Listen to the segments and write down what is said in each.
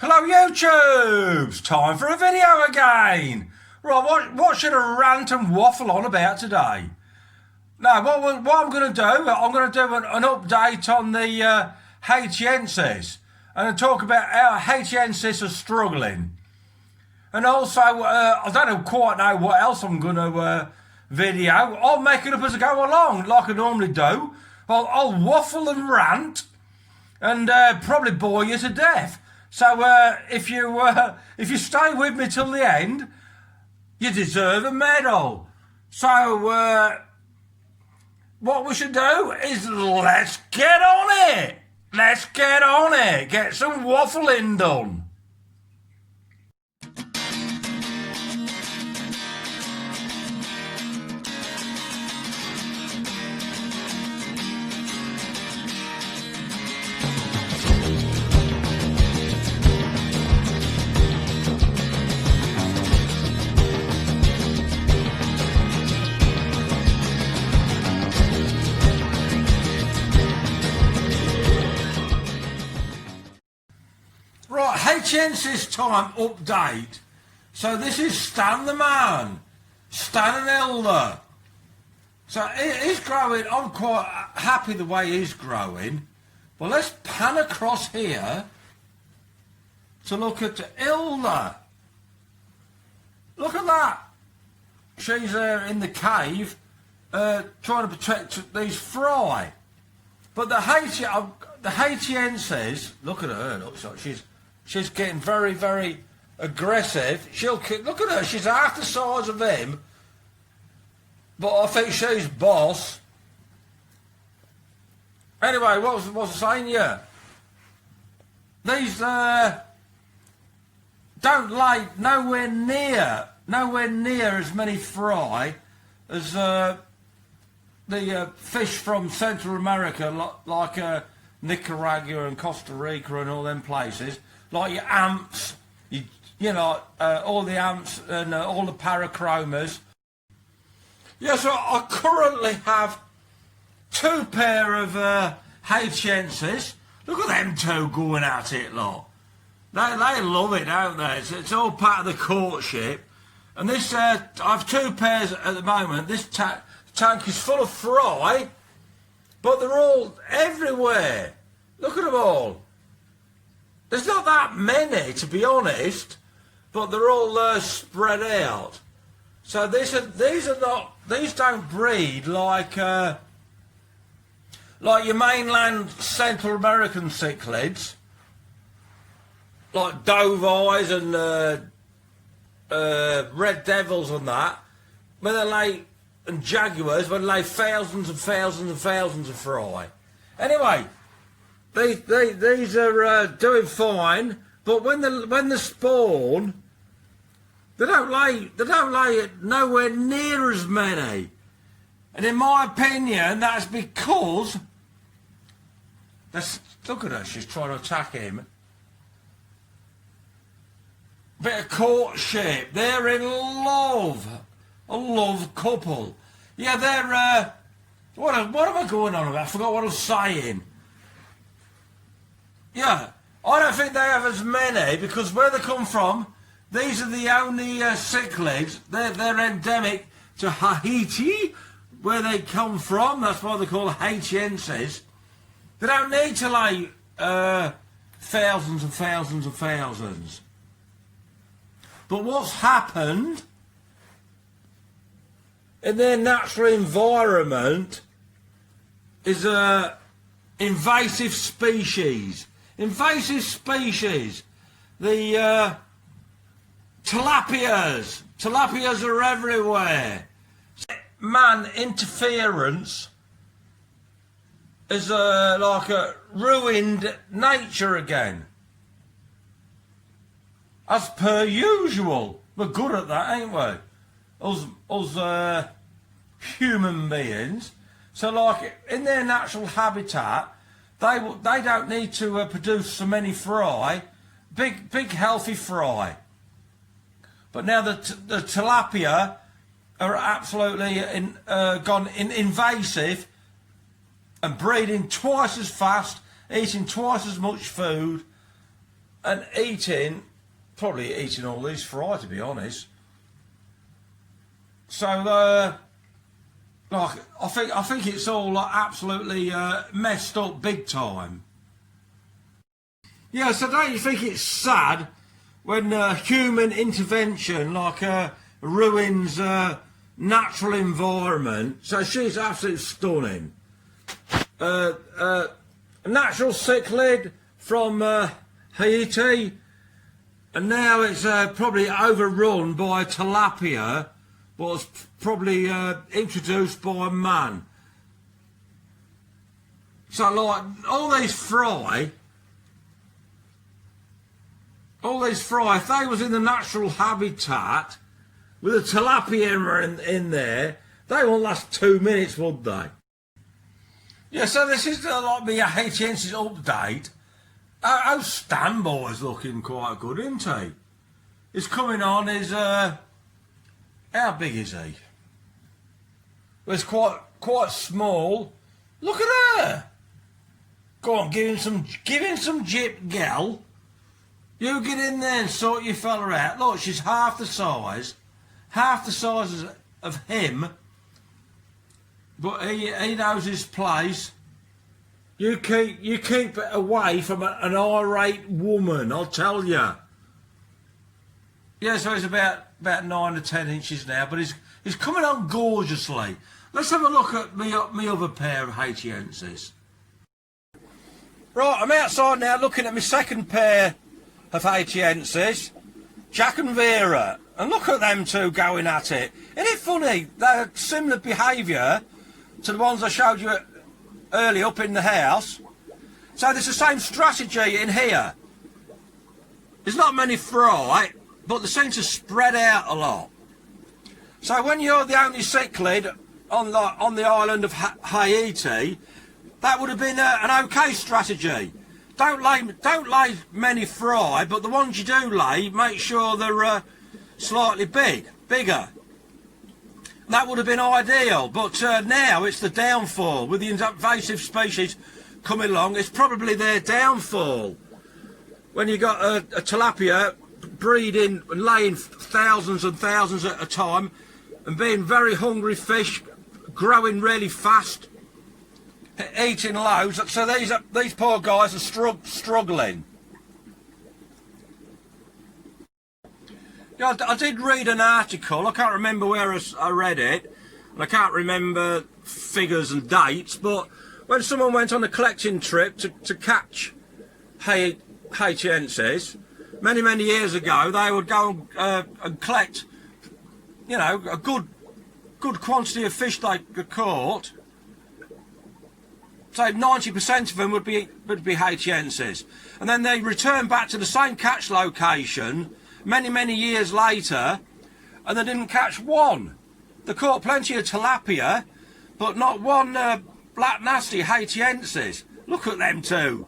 Hello YouTube! It's time for a video again! Right, what should a rant and waffle on about today? Now, what I'm going to do, I'm going to do an update on the HAITIENSIS. And talk about how HAITIENSIS are struggling. And also, I don't quite know what else I'm going to video. I'll make it up as I go along, like I normally do. I'll waffle and rant, and probably bore you to death. So if you stay with me till the end, you deserve a medal. So what we should do is let's get on it. Let's get on it. Get some waffling done. Right, HAITIENSIS time update. So this is Stan the man, Stan and Elder. So he's growing. I'm quite happy the way he's growing. But let's pan across here to look at Hilda. Look at that. She's there in the cave trying to protect these fry. But the HAITIENSIS, look at her. Looks like she's getting very, very aggressive. Look at her. She's half the size of him. But I think she's boss. Anyway, what was I saying? Yeah. These don't lay nowhere near as many fry as the fish from Central America, like Nicaragua and Costa Rica and all them places, like your amps, all the amps and all the parachromas. Yeah, so I currently have 2 pair of HAITIENSIS. Look at them two going at it, lot. They love it, don't they? It's all part of the courtship. And this, I have 2 pairs at the moment. This tank is full of fry, but they're all everywhere. Look at them all. There's not that many, to be honest, but they're all spread out. So these don't breed like your mainland Central American cichlids, like dove eyes and red devils and that, when they lay, and jaguars, when they lay thousands and thousands and thousands of fry. Anyway, these are doing fine, but when they spawn, they don't lay nowhere near as many. And in my opinion, that's because look at her, she's trying to attack him. Bit of courtship. They're in love. A love couple. Yeah, they're what am I going on about? I forgot what I was saying. Yeah, I don't think they have as many, because where they come from, these are the only cichlids. They're endemic to Haiti, where they come from. That's why they're called HAITIENSIS. They don't need to lay thousands and thousands and thousands. But what's happened in their natural environment is invasive species. Invasive species. The tilapias. Tilapias are everywhere. Man interference is like a ruined nature again. As per usual. We're good at that, ain't we? Us human beings. So like in their natural habitat, they don't need to produce so many fry, big healthy fry. But now the tilapia are absolutely gone invasive and breeding twice as fast, eating twice as much food, and probably eating all these fry, to be honest. So, like, I think it's all like absolutely messed up big time. Yeah, so don't you think it's sad when human intervention ruins natural environment? So she's absolutely stunning. A natural cichlid from Haiti, and now it's probably overrun by tilapia, was probably introduced by man. So like all these fry, if they was in the natural habitat with a tilapia in there, they won't last 2 minutes, would they? Yeah, so this is like my HAITIENSIS update. Our Stan boy's looking quite good, isn't he? He's coming on, how big is he? Well, he's quite small. Look at her. Go on, give him some jip, gal. You get in there and sort your fella out. Look, she's half the size of him, but he knows his place. You keep it away from an irate woman, I'll tell you. Yeah, so he's about 9 to 10 inches now, but he's coming on gorgeously. Let's have a look at me other pair of HAITIENSIS. Right, I'm outside now looking at my second pair of HAITIENSIS, Jack and Vera, and look at them two going at it. Isn't it funny? They're similar behaviour to the ones I showed you earlier up in the house. So there's the same strategy in here. There's not many fry, but they seem to spread out a lot. So when you're the only cichlid on the island of Haiti, that would have been an okay strategy. Don't lay many fry, but the ones you do lay, make sure they're slightly bigger. That would have been ideal, but now it's the downfall. With the invasive species coming along, it's probably their downfall. When you got a tilapia breeding and laying thousands and thousands at a time, and being very hungry fish, growing really fast, eating loads, so these poor guys are struggling. Yeah, I did read an article, I can't remember where I read it, and I can't remember figures and dates, but when someone went on a collecting trip to catch HAITIENSIS, many years ago, they would go and collect, you know, a good quantity of fish they caught. So 90% of them would be HAITIENSIS, and then they return back to the same catch location many years later, and they didn't catch one. They caught plenty of tilapia, but not one black nasty HAITIENSIS. Look at them two.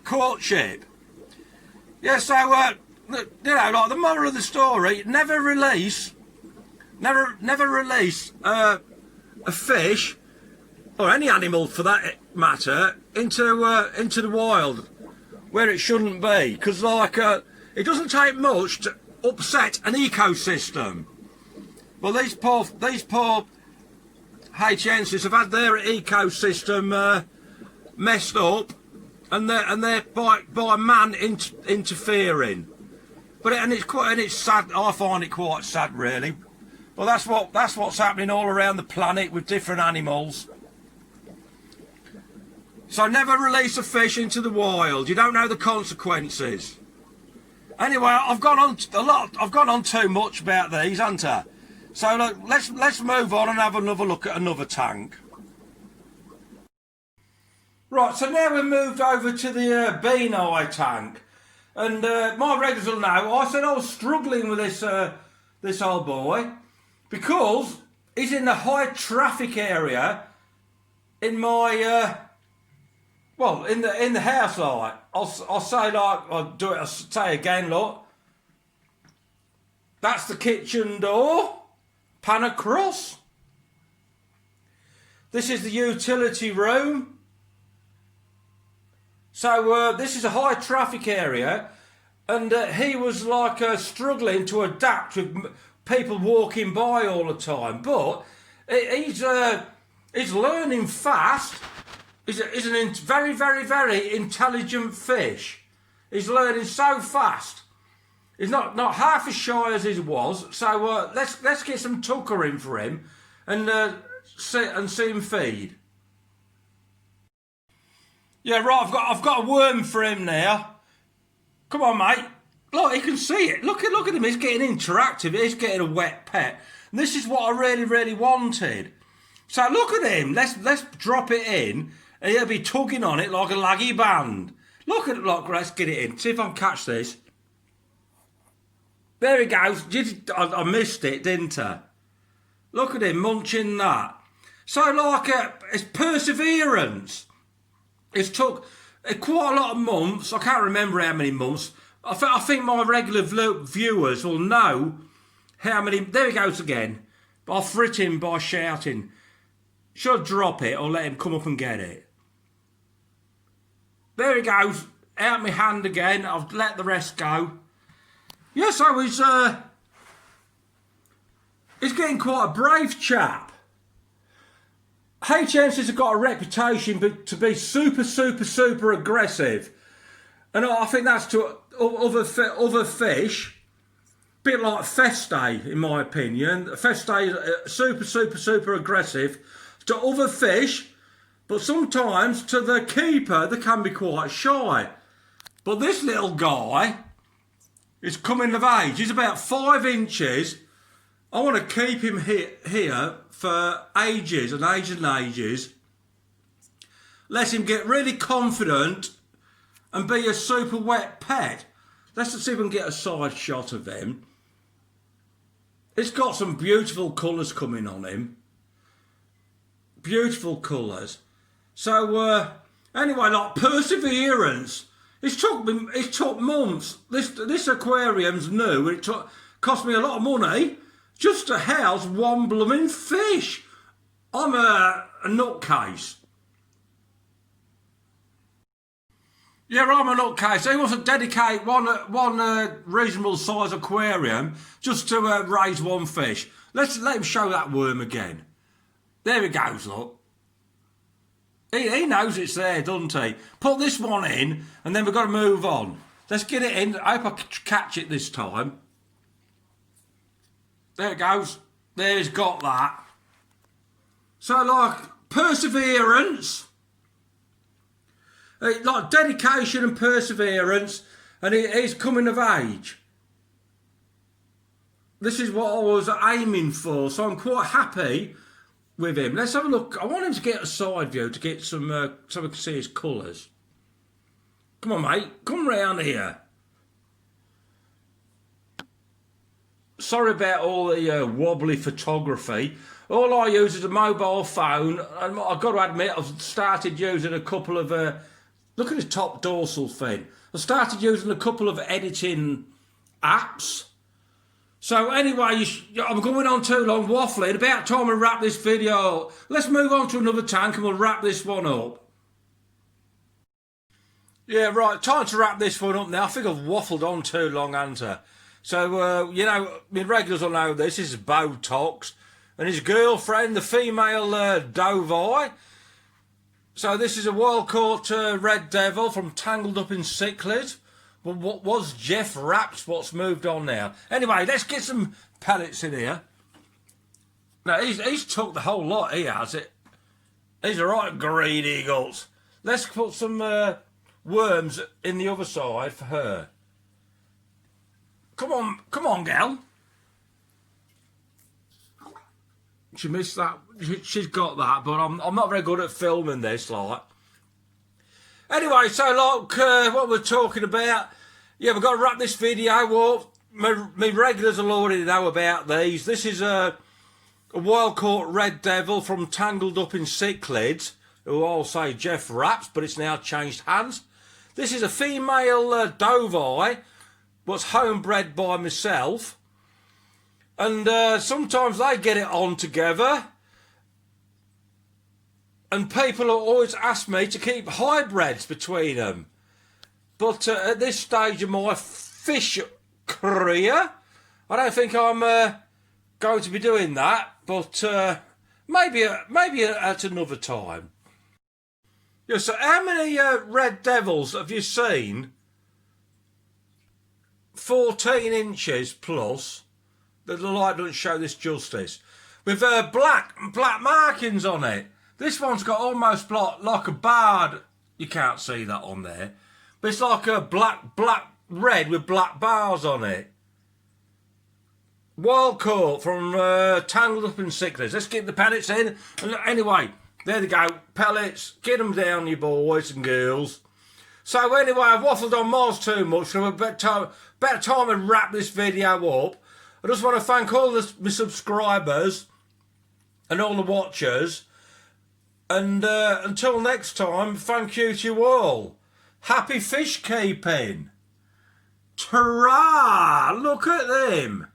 Courtship. Yeah, so you know, like the moral of the story: never release a fish, or any animal for that matter, into the wild where it shouldn't be, because like it doesn't take much to upset an ecosystem. Well, these poor HAITIENSIS have had their ecosystem messed up, and they're by man interfering. But it's sad. I find it quite sad, really. Well, that's what's happening all around the planet with different animals. So never release a fish into the wild. You don't know the consequences. Anyway, I've gone on a lot. I've gone on too much about these, haven't I? So look, let's move on and have another look at another tank. Right. So now we've moved over to the Beani tank, and my regulars will know I said I was struggling with this old boy because he's in the high traffic area in my. Well, in the house, like I'll say, like I'll say again, look. That's the kitchen door, pan across. This is the utility room. So this is a high traffic area, and he was like struggling to adapt with people walking by all the time. But he's learning fast. He's a very, very, very intelligent fish. He's learning so fast. He's not half as shy as he was. So let's get some tucker in for him and see him feed. Yeah, right. I've got a worm for him now. Come on, mate. Look, he can see it. Look at him. He's getting interactive. He's getting a wet pet. And this is what I really, really wanted. So look at him. Let's drop it in, and he'll be tugging on it like a laggy band. Look, let's get it in. See if I can catch this. There he goes. I missed it, didn't I? Look at him munching that. So like it's perseverance. It's took quite a lot of months. I can't remember how many months. I think my regular viewers will know how many. There he goes again. I'll frit him by shouting. Should I drop it or let him come up and get it? There he goes. Out my hand again. I've let the rest go. Yeah, so he's getting quite a brave chap. HAITIENSIS have got a reputation to be super, super, super aggressive. And I think that's to other fish. A bit like Feste, in my opinion. Feste is super, super, super aggressive to other fish. But sometimes to the keeper, they can be quite shy. But this little guy is coming of age. He's about 5 inches. I want to keep him here for ages and ages and ages. Let him get really confident and be a super wet pet. Let's see if we can get a side shot of him. It's got some beautiful colours coming on him. Beautiful colours. So anyway, like perseverance. It's took months. This aquarium's new. It cost me a lot of money just to house one blooming fish. I'm a nutcase. Yeah, I'm a nutcase. He wants to dedicate one reasonable size aquarium just to raise one fish. Let him show that worm again. There he goes, look. He knows it's there, doesn't he? Put this one in, and then we've got to move on. Let's get it in. I hope I catch it this time. There it goes. There, he's got that. So, like, perseverance, like dedication and perseverance, and he's coming of age. This is what I was aiming for, so I'm quite happy with him. Let's have a look. I want him to get a side view to get some, so we can see his colours. Come on, mate. Come round here. Sorry about all the wobbly photography. All I use is a mobile phone, and I've got to admit I've started using a couple of look at his top dorsal fin. I started using a couple of editing apps. So anyway, I'm going on too long waffling. About time we wrap this video up. Let's move on to another tank and we'll wrap this one up. Yeah, right, time to wrap this one up now. I think I've waffled on too long, haven't I? So, you know, my regulars will know this is Botox and his girlfriend, the female Doveye. So this is a wild-caught red devil from Tangled Up in Cichlid. Well, what was Jeff Raps? What's moved on now? Anyway, let's get some pellets in here. Now, he's took the whole lot, he has it. He's a right greedy gults. Let's put some worms in the other side for her. Come on, gal. She missed that. She's got that, but I'm not very good at filming this, like. Anyway, so like what we're talking about, yeah, we've got to wrap this video up. My regulars will already know about these. This is a wild-caught red devil from Tangled Up in Cichlids, who I'll say Jeff Raps, but it's now changed hands. This is a female Doveye, what's homebred by myself. And sometimes they get it on together. And people always ask me to keep hybrids between them. But at this stage of my fish career, I don't think I'm going to be doing that. But maybe at another time. Yeah, so how many red devils have you seen? 14 inches plus. The light doesn't show this justice. With black markings on it. This one's got almost like a barred. You can't see that on there. But it's like a black red with black bars on it. Wild caught from Tangled Up in Cichlids. Let's get the pellets in. And anyway, there they go. Pellets. Get them down, you boys and girls. So anyway, I've waffled on miles too much. So a better time to wrap this video up. I just want to thank all my subscribers and all the watchers. And until next time, thank you to you all. Happy fish keeping. Ta-ra! Look at them.